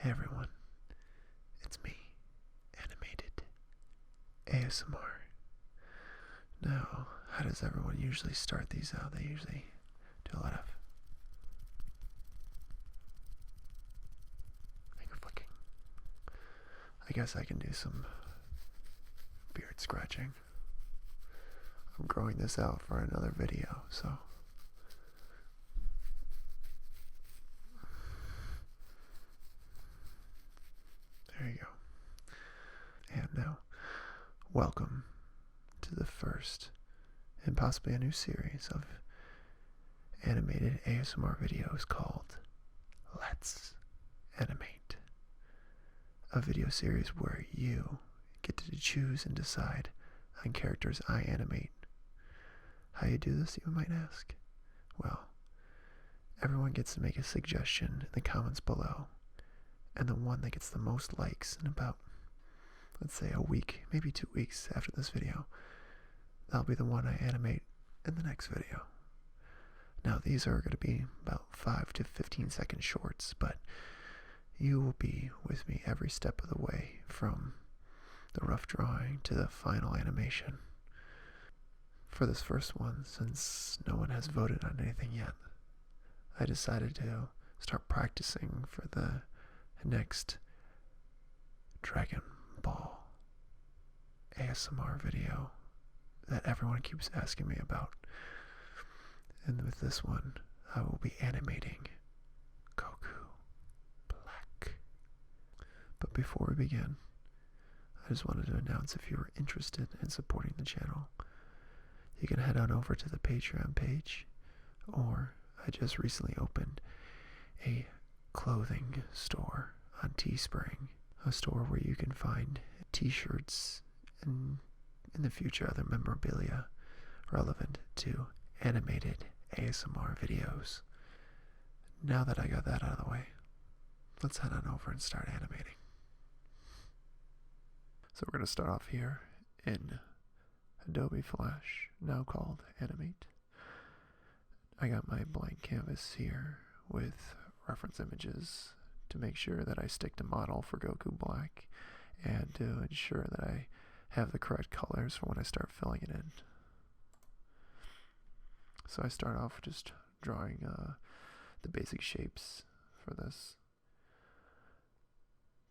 Hey everyone, it's me, Animated ASMR. Now, how does everyone usually start these out? They usually do a lot of finger flicking. I guess I can do some beard scratching. I'm growing this out for another video, so there you go. And now, welcome to the first and possibly a new series of animated ASMR videos called Let's Animate. A video series where you get to choose and decide on characters I animate. How you do this, you might ask? Well, everyone gets to make a suggestion in the comments below, and the one that gets the most likes in about, let's say, a week, maybe 2 weeks after this video, that'll be the one I animate in the next video. Now, these are going to be about 5 to 15 second shorts, but you will be with me every step of the way from the rough drawing to the final animation. For this first one, since no one has voted on anything yet, I decided to start practicing for the next Dragon Ball ASMR video that everyone keeps asking me about. And with this one, I will be animating Goku Black. But before we begin, I just wanted to announce, if you're interested in supporting the channel, you can head on over to the Patreon page, or I just recently opened a clothing store on Teespring, a store where you can find t-shirts and in the future other memorabilia relevant to animated ASMR videos. Now that I got that out of the way, let's head on over and start animating. So we're going to start off here in Adobe Flash, now called Animate. I got my blank canvas here with reference images to make sure that I stick to model for Goku Black and to ensure that I have the correct colors for when I start filling it in. So I start off just drawing the basic shapes for this,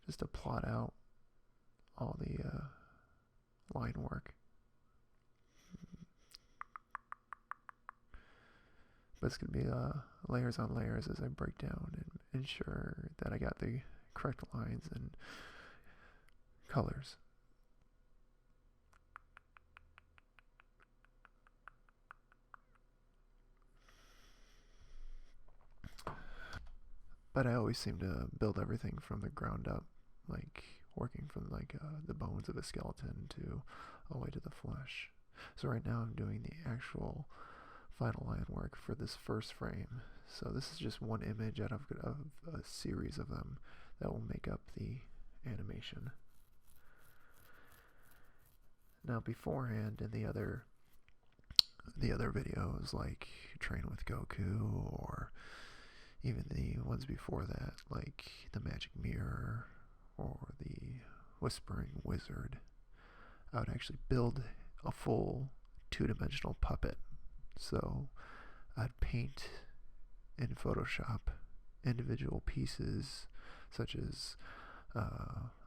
just to plot out all the line work. But it's going to be layers on layers as I break down and ensure that I got the correct lines and colors. But I always seem to build everything from the ground up, like working from the bones of a skeleton to all the way to the flesh. So right now I'm doing the actual final line work for this first frame. So this is just one image out of a series of them that will make up the animation. Now beforehand, in the other videos like Train with Goku, or even the ones before that like the Magic Mirror or the Whispering Wizard, I would actually build a full two-dimensional puppet. So I'd paint in Photoshop individual pieces such as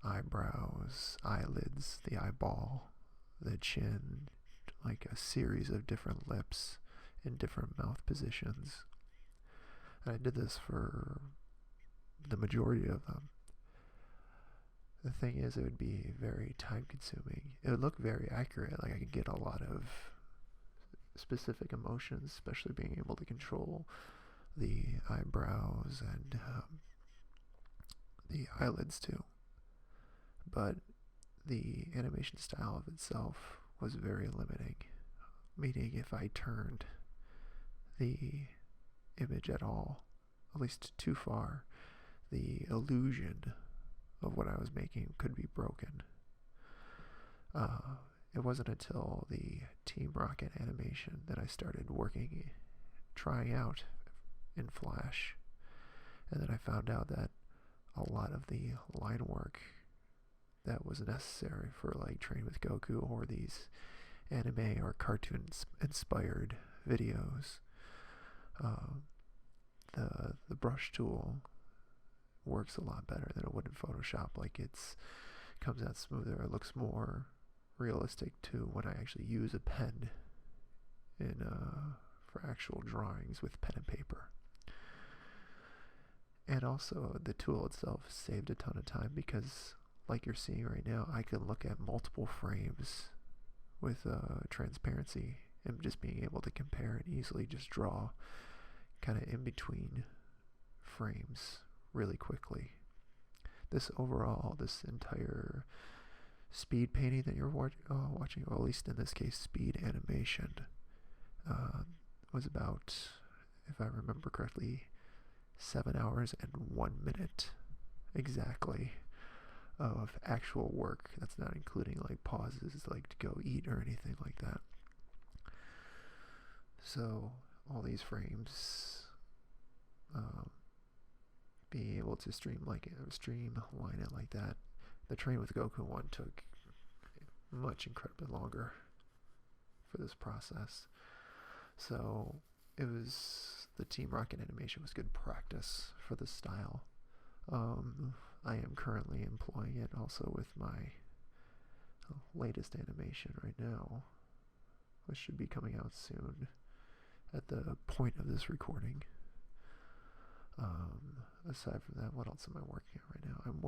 eyebrows, eyelids, the eyeball, the chin, like a series of different lips in different mouth positions. And I did this for the majority of them. The thing is, it would be very time consuming. It would look very accurate, like I could get a lot of specific emotions, especially being able to control the eyebrows and the eyelids too. But the animation style of itself was very limiting, meaning if I turned the image at all, at least too far, the illusion of what I was making could be broken. It wasn't until the Team Rocket animation that I started trying out in Flash, and then I found out that a lot of the line work that was necessary for like Train with Goku or these anime or cartoon inspired videos. The brush tool works a lot better than it would in Photoshop. Like it's comes out smoother. It looks more realistic too when I actually use a pen in for actual drawings with pen and paper. And also the tool itself saved a ton of time because, like you're seeing right now, I can look at multiple frames with transparency and just being able to compare and easily just draw kind of in between frames really quickly. This entire speed painting that you're watching, or at least in this case speed animation, was about, if I remember correctly, 7 hours and 1 minute exactly of actual work. That's not including like pauses like to go eat or anything like that. So all these frames, being able to streamline it like that. The Train with Goku one took incredibly longer for this process. So it was, the Team Rocket animation was good practice for this style. I am currently employing it also with my latest animation right now, which should be coming out soon at the point of this recording. Aside from that, what else am I working on right now? I'm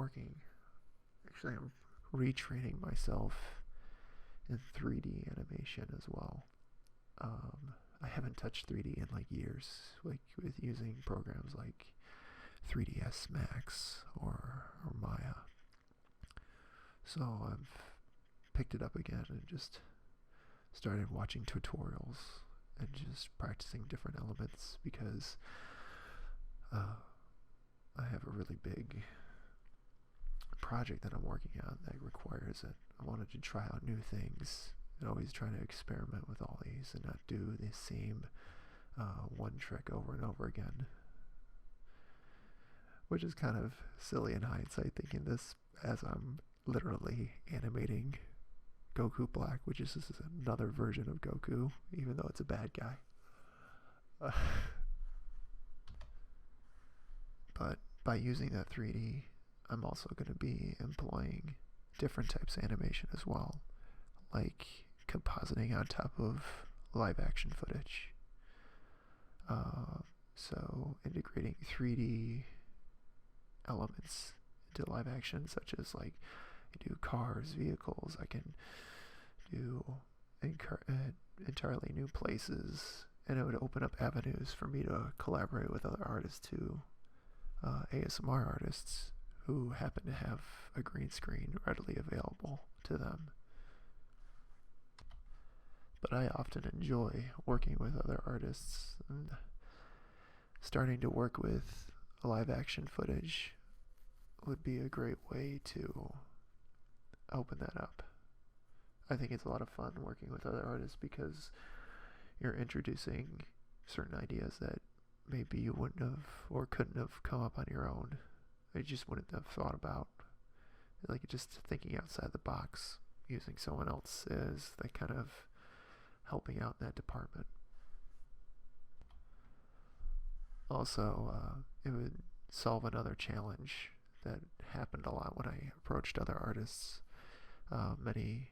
retraining myself in 3D animation as well. I haven't touched 3D in like years, like with using programs like 3ds Max or Maya. So I've picked it up again and just started watching tutorials and just practicing different elements because I have a really big project that I'm working on that requires it. I wanted to try out new things and always trying to experiment with all these and not do the same one trick over and over again, which is kind of silly in hindsight, thinking this as I'm literally animating Goku Black, which is just another version of Goku, even though it's a bad guy. But by using that 3D, I'm also going to be employing different types of animation as well, like compositing on top of live action footage. So integrating 3D elements into live action, such as like I do cars, vehicles. I can do entirely new places, and it would open up avenues for me to collaborate with other artists too. ASMR artists who happen to have a green screen readily available to them. But I often enjoy working with other artists, and starting to work with live action footage would be a great way to open that up. I think it's a lot of fun working with other artists because you're introducing certain ideas that maybe you wouldn't have or couldn't have come up on your own. You just wouldn't have thought about. Like just thinking outside the box, using someone else is that kind of helping out in that department. Also, it would solve another challenge that happened a lot when I approached other artists. Many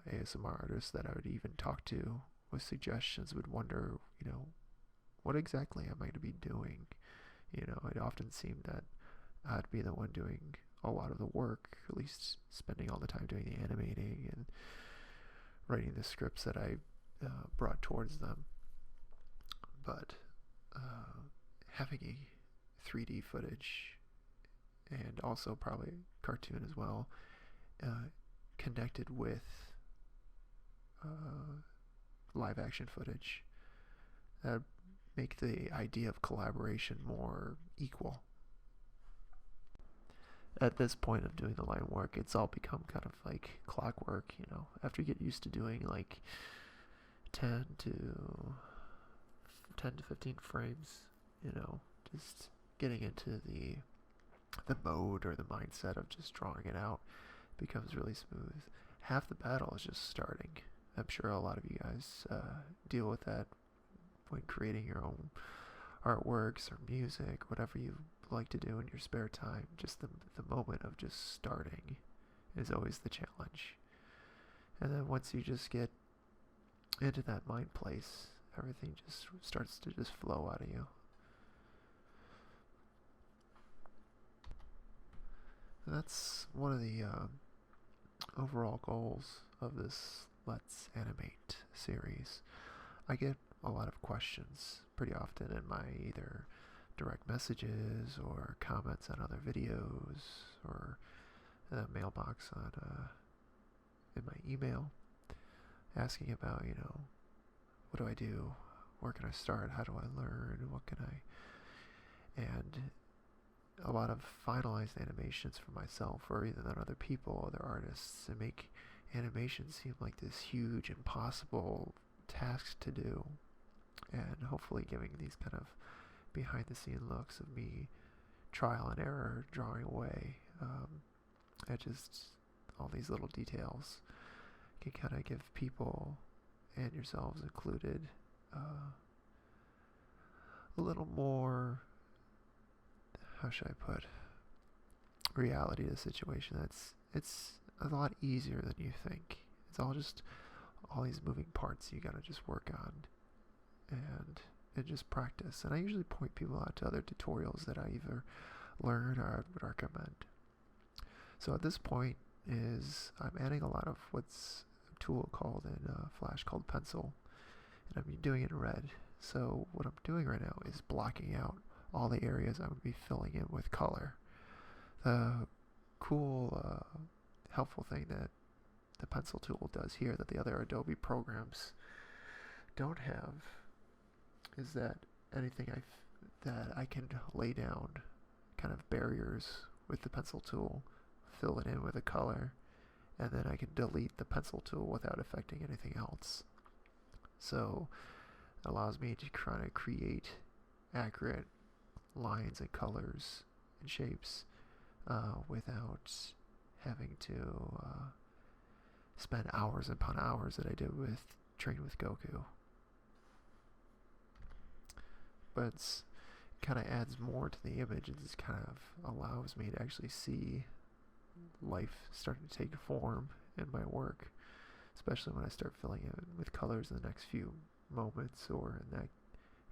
ASMR artists that I would even talk to with suggestions would wonder, what exactly am I going to be doing? It often seemed that I'd be the one doing a lot of the work, at least spending all the time doing the animating and writing the scripts that I brought towards them. But having a 3D footage and also probably cartoon as well connected with live action footage, that make the idea of collaboration more equal. At this point of doing the line work, it's all become kind of like clockwork, after you get used to doing like 10 to 15 frames, just getting into the the mode or the mindset of just drawing it out becomes really smooth. Half the battle is just starting. I'm sure a lot of you guys deal with that when creating your own artworks or music, whatever you like to do in your spare time. Just the moment of just starting is always the challenge. And then once you just get into that mind place, everything just starts to just flow out of you. And that's one of the overall goals of this Let's Animate series. I get a lot of questions pretty often in my either direct messages or comments on other videos or the mailbox on in my email, asking about, what do I do? Where can I start? How do I learn? What can I... And a lot of finalized animations for myself or even other people, other artists, and make animation seem like this huge, impossible task to do. And hopefully giving these kind of behind the scene looks of me trial and error drawing away at just all these little details can kind of give people, and yourselves included, a little more, how should I put, reality to the situation. It's a lot easier than you think. It's all these moving parts you gotta just work on and just practice. And I usually point people out to other tutorials that I either learn or I would recommend. So at this point I'm adding a lot of what's a tool called in Flash called pencil, and I'm doing it in red. So what I'm doing right now is blocking out all the areas I would be filling in with color. The cool, helpful thing that the pencil tool does here that the other Adobe programs don't have is that that I can lay down kind of barriers with the pencil tool, fill it in with a color, and then I can delete the pencil tool without affecting anything else. So it allows me to kind of create accurate lines and colors and shapes without having to spend hours upon hours that I did with Train with Goku. But it kind of adds more to the image. It just kind of allows me to actually see life starting to take form in my work, especially when I start filling it with colors in the next few moments, or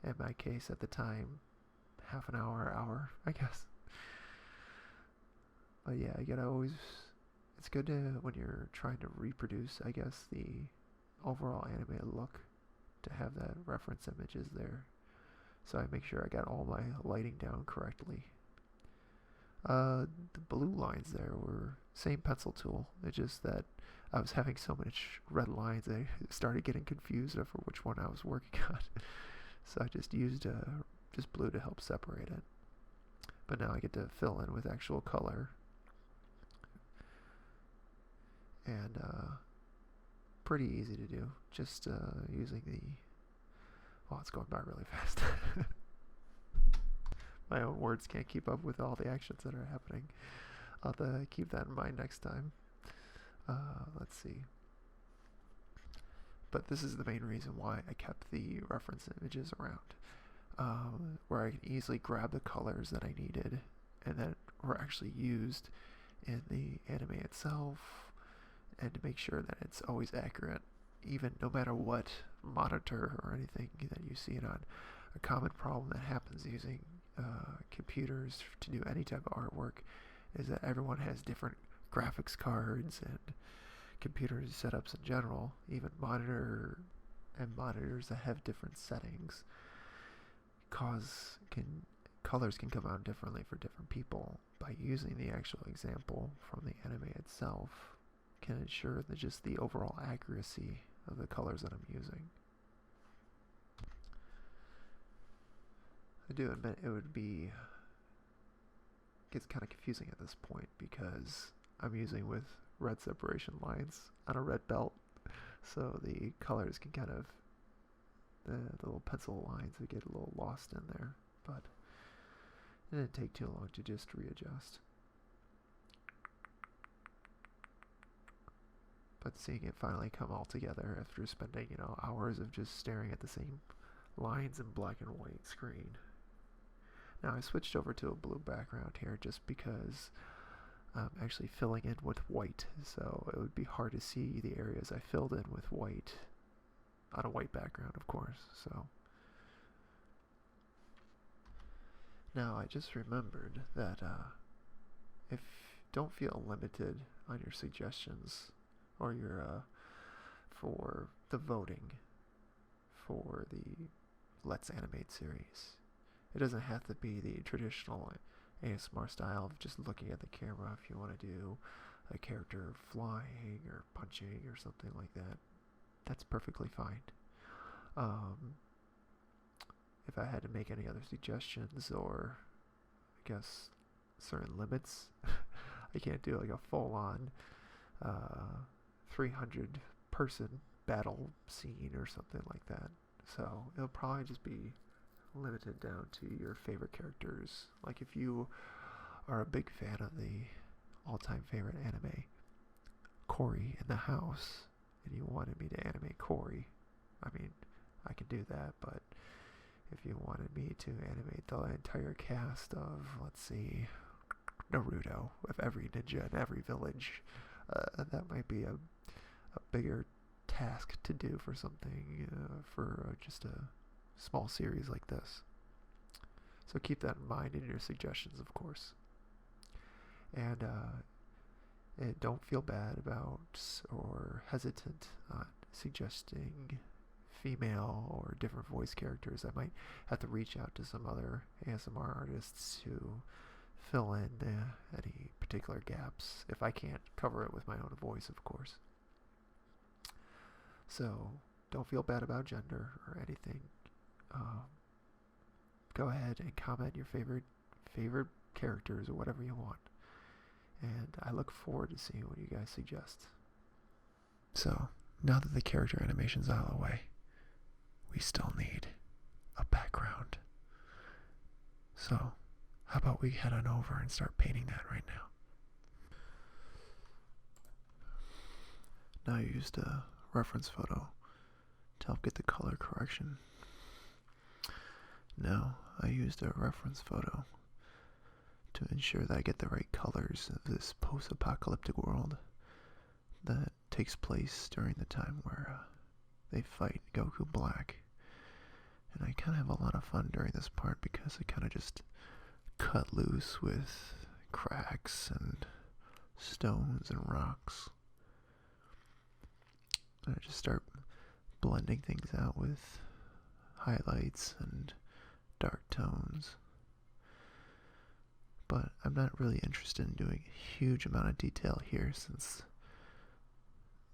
in my case at the time, half an hour, I guess. But yeah, it's good to, when you're trying to reproduce, I guess, the overall animated look, to have that reference images there. So I make sure I got all my lighting down correctly. The blue lines there were same pencil tool. It's just that I was having so much red lines, I started getting confused over which one I was working on. So I just used just blue to help separate it. But now I get to fill in with actual color. And pretty easy to do. Just using it's going by really fast. My own words can't keep up with all the actions that are happening. I'll have to keep that in mind next time. Let's see. But this is the main reason why I kept the reference images around, where I can easily grab the colors that I needed and that were actually used in the anime itself, and to make sure that it's always accurate, even no matter what monitor or anything that you see it on. A common problem that happens using computers to do any type of artwork is that everyone has different graphics cards and computer setups in general, even monitors that have different settings. Colors can come out differently for different people. By using the actual example from the anime itself can ensure that just the overall accuracy of the colors that I'm using. I do admit gets kind of confusing at this point because I'm using with red separation lines on a red belt, so the colors can kind of, the little pencil lines would get a little lost in there. But It didn't take too long to just readjust. But seeing it finally come all together after spending, hours of just staring at the same lines in black and white screen. Now I switched over to a blue background here just because I'm actually filling in with white, so it would be hard to see the areas I filled in with white on a white background, of course. So now I just remembered that if don't feel limited on your suggestions or your for the voting for the Let's Animate series. It doesn't have to be the traditional ASMR style of just looking at the camera. If you want to do a character flying or punching or something like that, that's perfectly fine. If I had to make any other suggestions or I guess certain limits, I can't do like a full-on 300 person battle scene or something like that. So it'll probably just be limited down to your favorite characters. Like if you are a big fan of the all-time favorite anime, Cory in the House, and you wanted me to animate Cory, I mean, I can do that, but if you wanted me to animate the entire cast of, let's see, Naruto, with every ninja in every village, that might be a bigger task to do for something, for just a small series like this. So keep that in mind in your suggestions, of course. And don't feel bad about or hesitant on suggesting female or different voice characters. I might have to reach out to some other ASMR artists to fill in any particular gaps if I can't cover it with my own voice, of course. So don't feel bad about gender or anything. Go ahead and comment your favorite characters or whatever you want, and I look forward to seeing what you guys suggest. So now that the character animation's out of the way, we still need a background. So how about we head on over and start painting that right now. Now I used a reference photo to help get the color correction. Now I used a reference photo to ensure that I get the right colors of this post-apocalyptic world that takes place during the time where they fight Goku Black. And I kind of have a lot of fun during this part because I kind of just cut loose with cracks and stones and rocks. And I just start blending things out with highlights and dark tones. But I'm not really interested in doing a huge amount of detail here since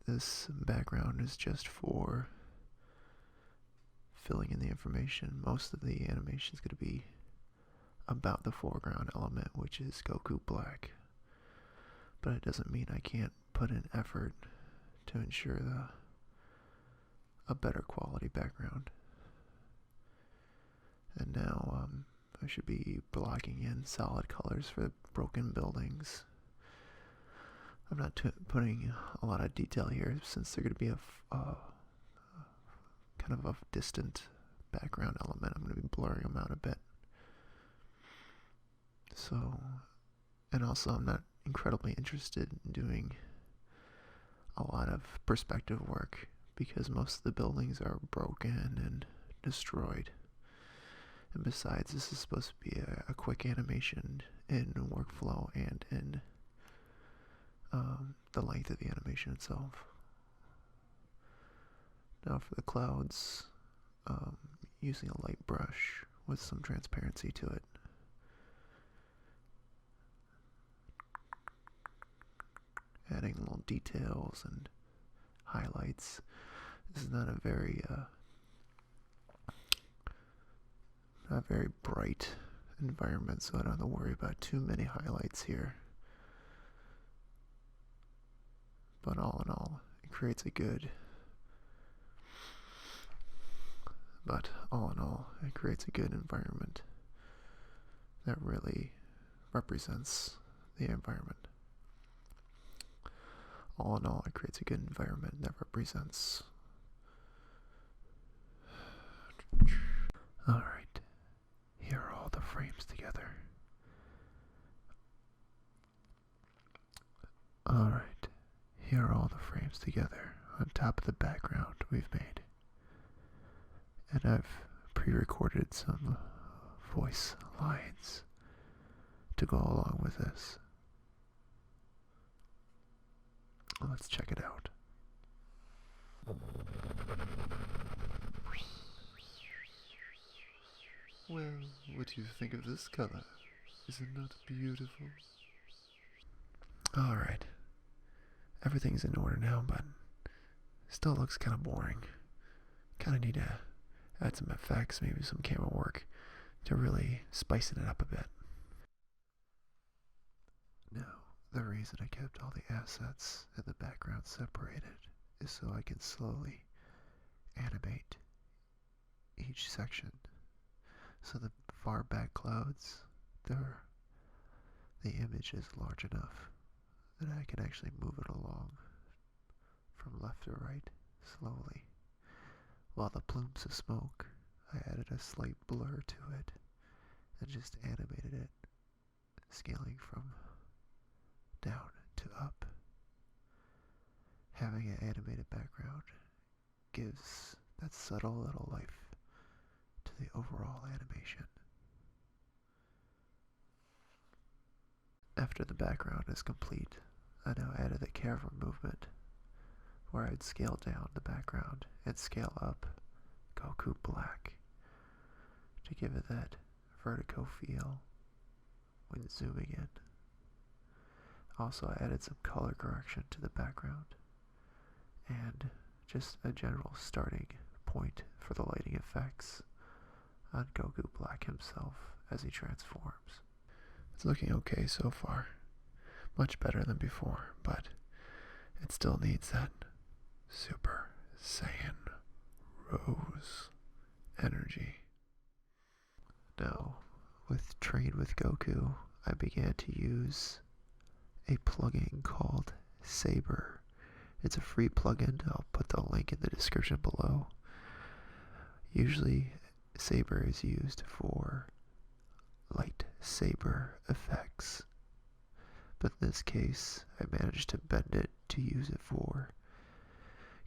this background is just for filling in the information. Most of the animation is going to be about the foreground element, which is Goku Black. But it doesn't mean I can't put in effort to ensure a better quality background. And now I should be blocking in solid colors for the broken buildings. I'm not putting a lot of detail here since they're going to be a kind of a distant background element. I'm going to be blurring them out a bit. So, and also I'm not incredibly interested in doing a lot of perspective work because most of the buildings are broken and destroyed. And besides, this is supposed to be a quick animation in workflow and in the length of the animation itself. Now for the clouds, using a light brush with some transparency to it. Adding little details and highlights. This is not a very bright environment, so I don't have to worry about too many highlights here. But all in all, it creates a good environment that really represents the environment. All in all, it creates a good environment that represents. Alright, here are all the frames together. Alright, here are all the frames together on top of the background we've made. And I've pre-recorded some voice lines to go along with this. Let's check it out. Well, what do you think of this color? Is it not beautiful? Alright. Everything's in order now, but still looks kind of boring. Kind of need to add some effects, maybe some camera work to really spicing it up a bit. Now, the reason I kept all the assets in the background separated is so I can slowly animate each section. So the far back clouds, the image is large enough that I can actually move it along from left to right slowly. While the plumes of smoke, I added a slight blur to it and just animated it, scaling from down to up. Having an animated background gives that subtle little life to the overall animation. After the background is complete, I now added the camera movement, where I'd scale down the background and scale up Goku Black to give it that vertigo feel when zooming in. Also, I added some color correction to the background and just a general starting point for the lighting effects on Goku Black himself as he transforms. It's looking okay so far. Much better than before, but it still needs that Super Saiyan Rose energy. Now, with Train with Goku, I began to use a plugin called Saber. It's a free plugin. I'll put the link in the description below. Usually, Saber is used for lightsaber effects, but in this case, I managed to bend it to use it for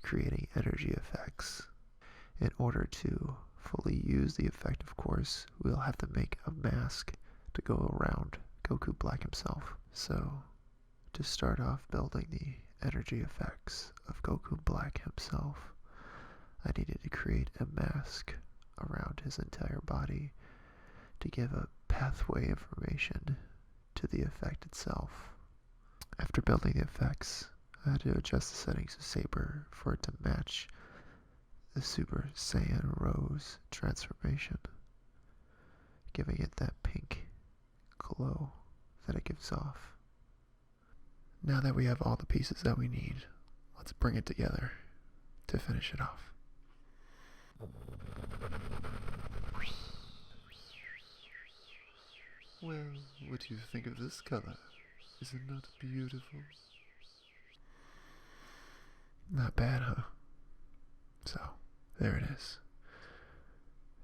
creating energy effects. In order to fully use the effect, of course, we'll have to make a mask to go around Goku Black himself. So, to start off building the energy effects of Goku Black himself, I needed to create a mask around his entire body to give a pathway information to the effect itself. After building the effects, I had to adjust the settings of Saber for it to match the Super Saiyan Rose transformation, giving it that pink glow that it gives off. Now that we have all the pieces that we need, let's bring it together to finish it off. Well, what do you think of this color? Is it not beautiful? Not bad, huh? So, there it is.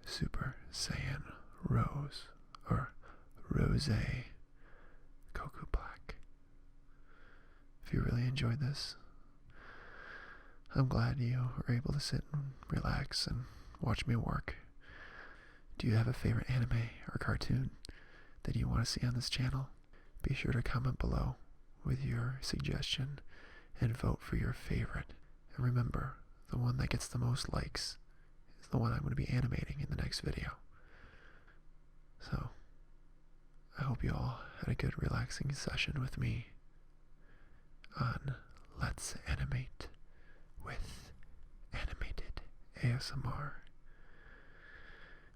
Super Saiyan Rose, or Rose Goku Black. If you really enjoyed this, I'm glad you were able to sit and relax and watch me work. Do you have a favorite anime or cartoon that you want to see on this channel? Be sure to comment below with your suggestion and vote for your favorite. And remember, the one that gets the most likes is the one I'm going to be animating in the next video. So, I hope you all had a good relaxing session with me on Let's Animate with Animated ASMR.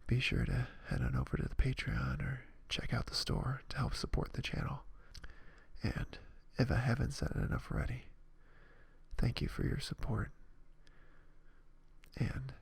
Be sure to head on over to the Patreon or check out the store to help support the channel. And if I haven't said it enough already, thank you for your support. And